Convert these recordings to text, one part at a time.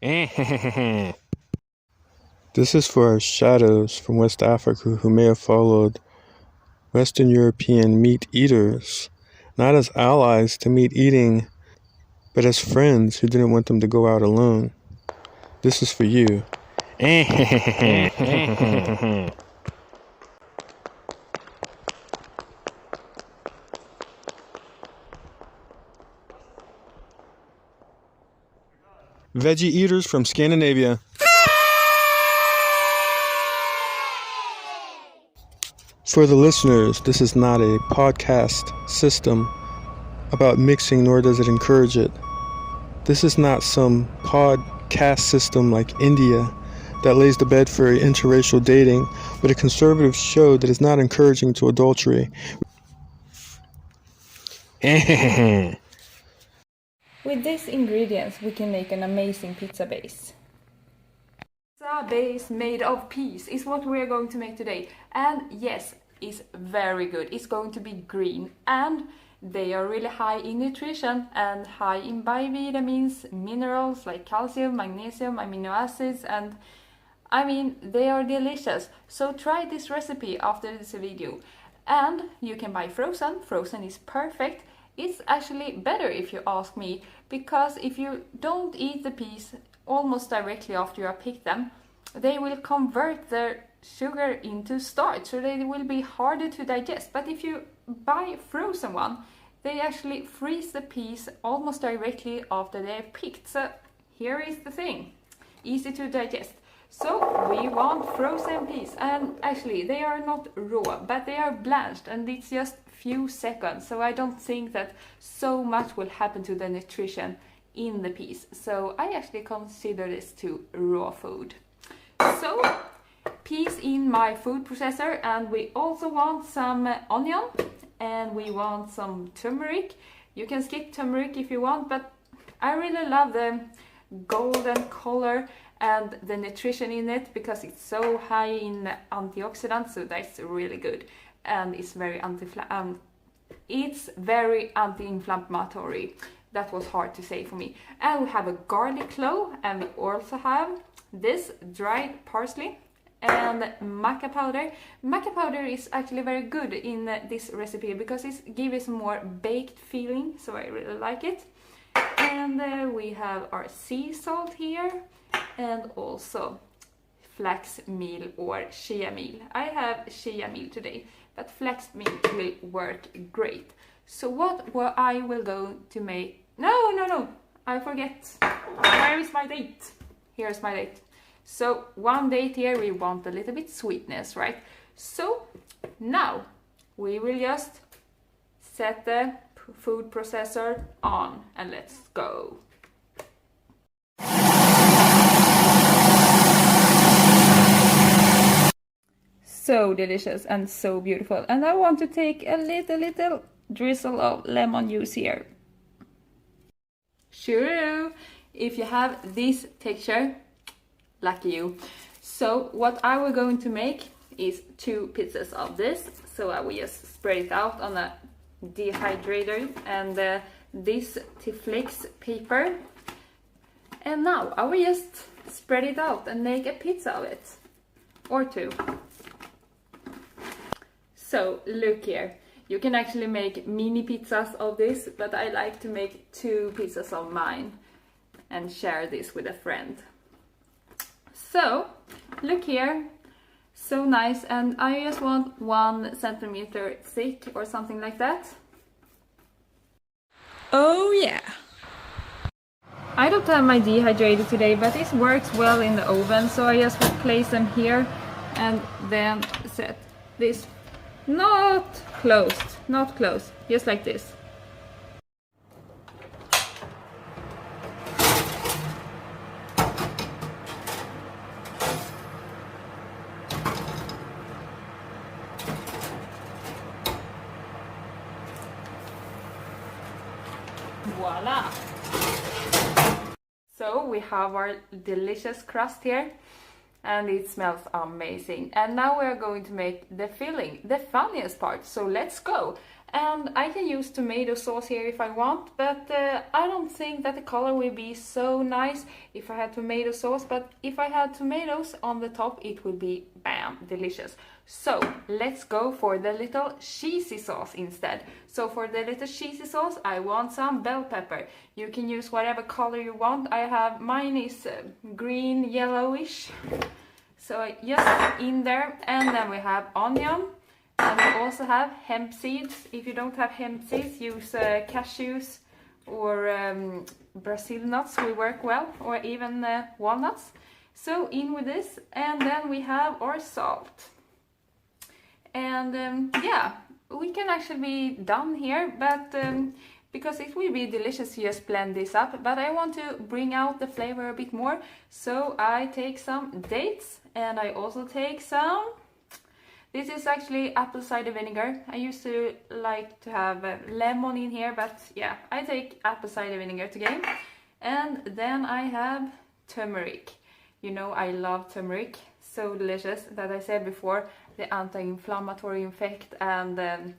This is for our shadows from West Africa who may have followed Western European meat eaters, not as allies to meat eating, but as friends who didn't want them to go out alone. This is for you. Veggie eaters from Scandinavia. For the listeners, this is not a podcast system about mixing, nor does it encourage it. This is not some podcast system like India that lays the bed for interracial dating, but a conservative show that is not encouraging to adultery. With these ingredients, we can make an amazing pizza base. Pizza base made of peas is what we are going to make today. And yes, it's very good. It's going to be green and they are really high in nutrition and high in vitamins, minerals like calcium, magnesium, amino acids, and I mean, they are delicious. So try this recipe after this video. And you can buy frozen. Frozen is perfect. It's actually better if you ask me, because if you don't eat the peas almost directly after you have picked them, they will convert their sugar into starch, so they will be harder to digest. But if you buy frozen one, they actually freeze the peas almost directly after they are picked. So here is the thing, easy to digest. So we want frozen peas, and actually they are not raw, but they are blanched and it's just few seconds, so I don't think that so much will happen to the nutrition in the peas. So I actually consider this to raw food. So peas in my food processor, and we also want some onion and we want some turmeric. You can skip turmeric if you want, but I really love the golden color and the nutrition in it because it's so high in antioxidants, so that's really good. And it's very anti-inflammatory. That was hard to say for me. And we have a garlic clove, and we also have this dried parsley and maca powder. Maca powder is actually very good in this recipe because it gives a more baked feeling, so I really like it. And we have our sea salt here, and also flax meal or chia meal. I have chia meal today, but flax meal will work great. So what I will go to make... No, I forget. Where is my date? Here's my date. So one date here, we want a little bit sweetness, right? So now we will just set the food processor on and let's go. So delicious and so beautiful. And I want to take a little drizzle of lemon juice here. Sure, if you have this texture, lucky you. So what I will going to make is 2 pizzas of this. So I will just spread it out on a dehydrator and this Tiflex paper. And now I will just spread it out and make a pizza of it, or 2. So look here, you can actually make mini pizzas of this, but I like to make 2 pizzas of mine and share this with a friend. So look here, so nice, and I just want 1 centimeter thick or something like that. Oh yeah! I don't have my dehydrator today, but it works well in the oven, so I just will place them here and then set this. Not closed, just like this. Voila! So we have our delicious crust here. And it smells amazing. And now we're going to make the filling, the funniest part. So let's go. And I can use tomato sauce here if I want, but I don't think that the color will be so nice if I had tomato sauce, but if I had tomatoes on the top, it would be bam, delicious. So let's go for the little cheesy sauce instead. So for the little cheesy sauce, I want some bell pepper. You can use whatever color you want. Mine is green, yellowish. So just in there, and then we have onion. And we also have hemp seeds. If you don't have hemp seeds, use cashews or Brazil nuts will work well, or even walnuts. So in with this, and then we have our salt. And yeah, we can actually be done here, but because it will be delicious to just blend this up, but I want to bring out the flavor a bit more. So I take some dates, and I also take some... This is actually apple cider vinegar. I used to like to have lemon in here, but yeah, I take apple cider vinegar today. And then I have turmeric. You know, I love turmeric. So delicious, that I said before, the anti-inflammatory effect and the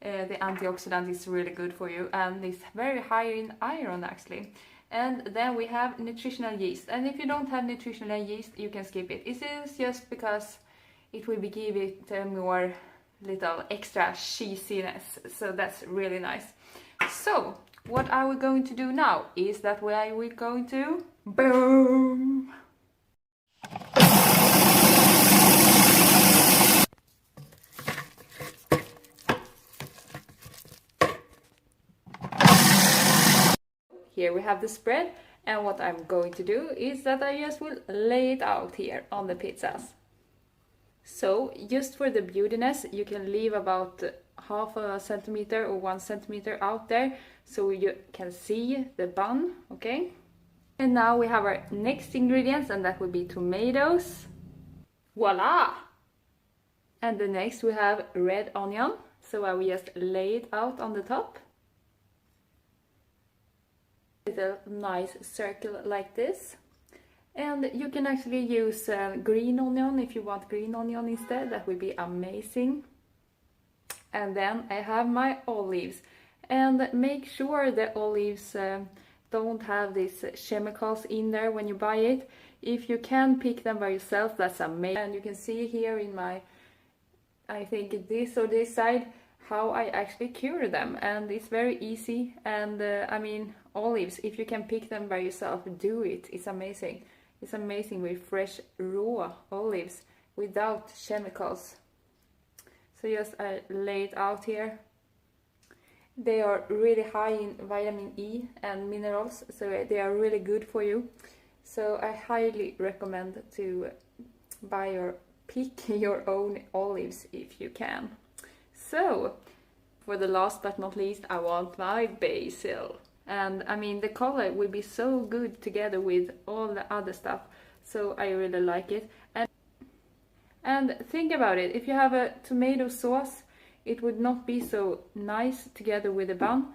antioxidant is really good for you. And it's very high in iron actually. And then we have nutritional yeast. And if you don't have nutritional yeast, you can skip it. It is just because it will give it more little extra cheesiness, so that's really nice. So what are we going to do now is that we are going to boom. Here we have the spread, and what I'm going to do is that I just will lay it out here on the pizzas. So just for the beautiness, you can leave about half a centimeter or 1 centimeter out there so you can see the bun, okay? And now we have our next ingredients, and that will be tomatoes. Voila! And the next we have red onion, so I will just lay it out on the top. Little nice circle like this. And you can actually use green onion if you want green onion instead. That would be amazing. And then I have my olives. And make sure the olives don't have these chemicals in there when you buy it. If you can pick them by yourself, that's amazing. And you can see here in my, I think this or this side, how I actually cure them. And it's very easy. And I mean, olives, if you can pick them by yourself, do it. It's amazing. It's amazing with fresh raw olives without chemicals. So just I lay it out here. They are really high in vitamin E and minerals, so they are really good for you. So I highly recommend to buy or pick your own olives if you can. So for the last but not least, I want my basil. And I mean, the color will be so good together with all the other stuff. So I really like it. And think about it. If you have a tomato sauce, it would not be so nice together with the bun.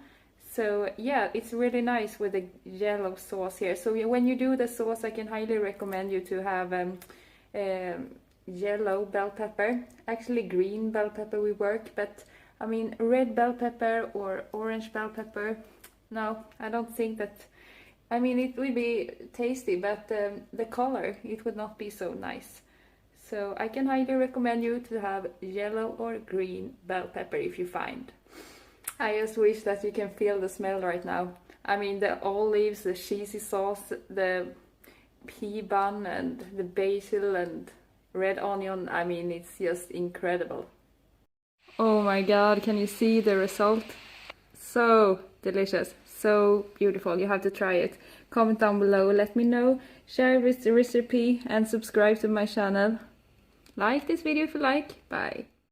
So yeah, it's really nice with the yellow sauce here. So when you do the sauce, I can highly recommend you to have yellow bell pepper. Actually, green bell pepper will work, but I mean, red bell pepper or orange bell pepper, no, I don't think that. I mean, it will be tasty, but the color, it would not be so nice. So I can highly recommend you to have yellow or green bell pepper if you find. I just wish that you can feel the smell right now. I mean, the olives, the cheesy sauce, the pea bun and the basil and red onion. I mean, it's just incredible. Oh my god, can you see the result? So delicious, so beautiful. You have to try it. Comment down below, let me know, share this recipe and subscribe to my channel. Like this video if you like. Bye.